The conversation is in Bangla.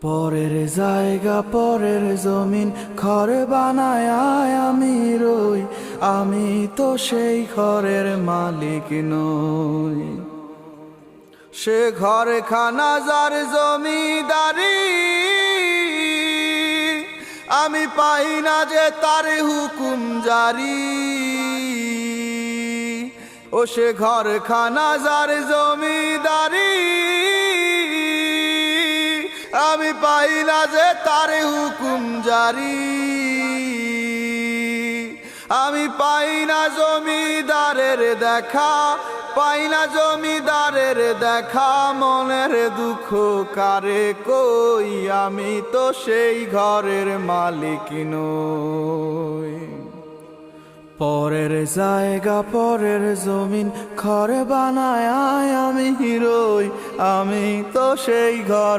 পরের জায়গা পরের জমিন ঘর বানায় আমি রই, আমি তো সেই ঘরের মালিক নই। সে ঘরে খানা যার জমিদারি, আমি পাই না যে তার হুকুম জারি। ও সে ঘর খানা যার জমিদারি, আমি পাই না যে তার হুকুম জারি। আমি পাই না জমিদারের দেখা, পাই না জমিদারের দেখা, মনের দুঃখ কারে কই, আমি তো সেই ঘরের মালিক নই। পরের জায়গা পরের জমিন ঘর বানায় আমি রই, আমি তো সেই ঘরে